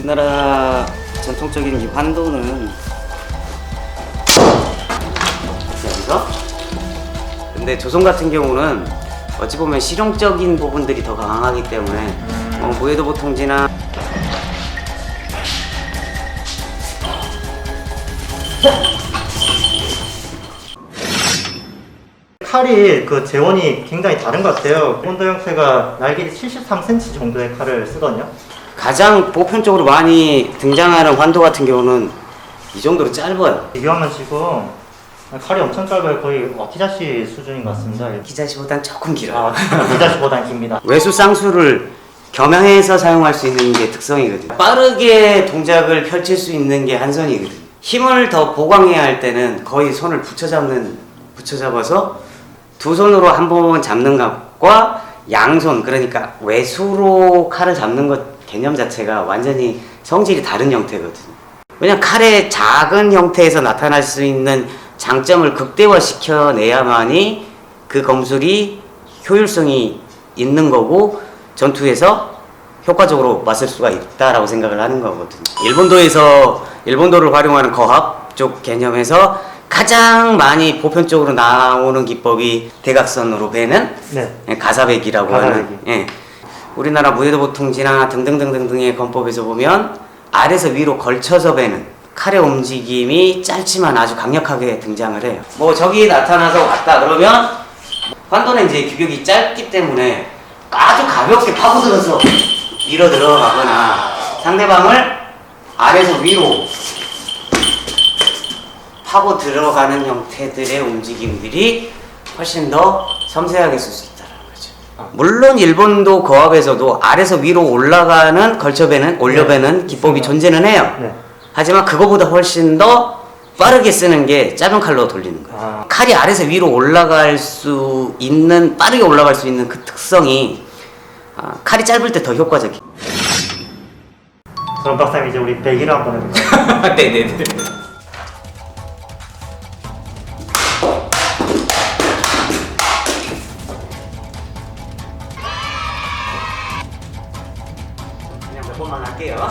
우리나라 전통적인 이 환도는 여기서, 근데 조선 같은 경우는 어찌 보면 실용적인 부분들이 더 강하기 때문에 무예도 보통지나 칼이 그 재원이 굉장히 다른 것 같아요. 본도 형태가 날길이 73cm 정도의 칼을 쓰거든요. 가장 보편적으로 많이 등장하는 환도 같은 경우는 이 정도로 짧아요. 비교하면 지금 칼이 엄청 짧아요. 거의 와키자시 수준인 것 같습니다. 기자시보단 조금 길어요. 와키자시보단 깁니다. 외수 쌍수를 겸양해서 사용할 수 있는 게 특성이거든요. 빠르게 동작을 펼칠 수 있는 게 한선이거든요. 힘을 더 보강해야 할 때는 거의 손을 붙여잡아서 두 손으로 한 번 잡는 것과 양손, 그러니까 외수로 칼을 잡는 것 개념 자체가 완전히 성질이 다른 형태거든요. 왜냐면 칼의 작은 형태에서 나타날 수 있는 장점을 극대화시켜내야만이 그 검술이 효율성이 있는 거고 전투에서 효과적으로 맞을 수가 있다라고 생각을 하는 거거든요. 일본도를 활용하는 거합 쪽 개념에서 가장 많이 보편적으로 나오는 기법이 대각선으로 베는 가사베기라고 하는, 우리나라 무예도 보통지나 등등등등등의 권법에서 보면 아래에서 위로 걸쳐서 베는 칼의 움직임이 짧지만 아주 강력하게 등장을 해요. 뭐 저기 나타나서 왔다 그러면 환도는 이제 규격이 짧기 때문에 아주 가볍게 파고들어서 밀어 들어가거나 상대방을 아래에서 위로 파고 들어가는 형태들의 움직임들이 훨씬 더 섬세하게 쓸 수 있다는 거죠. 물론 일본도 거합에서도 아래에서 위로 올라가는 걸쳐배는 올려배는 기법이 존재는 해요. 하지만 그거보다 훨씬 더 빠르게 쓰는 게 짧은 칼로 돌리는 거예요. 칼이 아래에서 위로 올라갈 수 있는, 빠르게 올라갈 수 있는 그 특성이 칼이 짧을 때 더 효과적이에요. 그럼 박사님 이제 우리 배기를 한번 해볼까요? 네네네. 그냥 몇 번만 할게요.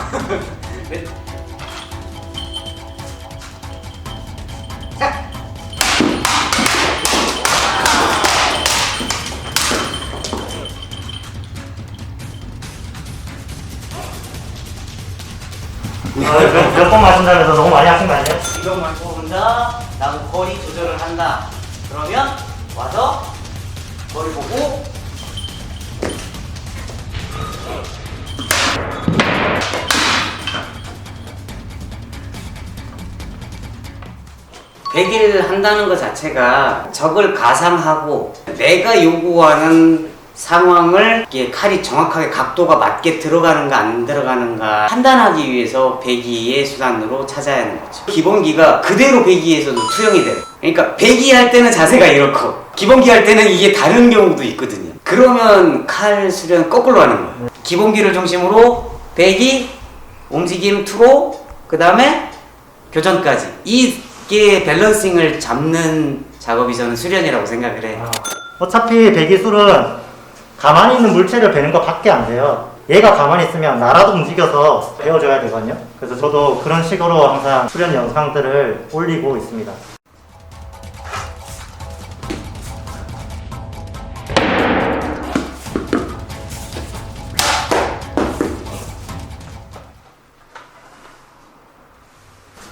몇 번 맞춘다면서 너무 많이 하신 거 아니에요? 이것만 뽑는다. 나도 거리 조절을 한다. 그러면 와서 거리 보고 배기를 한다는 것 자체가 적을 가상하고 내가 요구하는 상황을 이렇게 칼이 정확하게 각도가 맞게 들어가는가 안 들어가는가 판단하기 위해서 배기의 수단으로 찾아야 하는 거죠. 기본기가 그대로 배기에서도 투영이 돼요. 그러니까 배기 할 때는 자세가 이렇고 기본기 할 때는 이게 다른 경우도 있거든요. 그러면 칼 수련 거꾸로 하는 거예요. 기본기를 중심으로 배기, 움직임, 투로, 그 다음에 교전까지 이게 밸런싱을 잡는 작업이 저는 수련이라고 생각을 해요. 어차피 배기술은 가만히 있는 물체를 베는 것 밖에 안 돼요. 얘가 가만히 있으면 나라도 움직여서 베어줘야 되거든요. 그래서 저도 그런 식으로 항상 수련 영상들을 올리고 있습니다.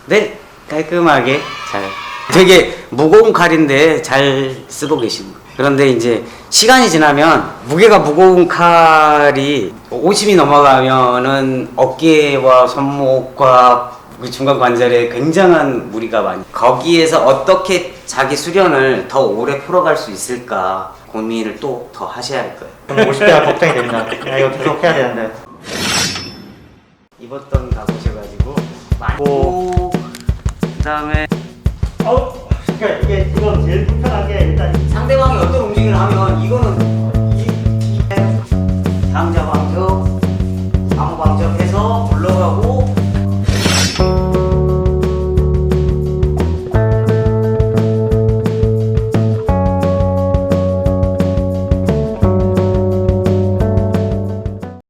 네, 깔끔하게 잘. 되게 무거운 칼인데 잘 쓰고 계시는 거예요. 그런데 이제 시간이 지나면 무게가 무거운 칼이 50이 넘어가면은 어깨와 손목과 그 중간 관절에 굉장한 무리가 많이. 거기에서 어떻게 자기 수련을 더 오래 풀어갈 수 있을까 고민을 또 더 하셔야 할 거예요. 저는 50대가 걱정이 됩니다. 이거 계속 해야 되는데. 입었던 다 보셔가지고 많고 그다음에 그러니까 이거 제일 불편한 게 일단 상대방이 어떤 움직임을 하면 이거는 다음 자방죠.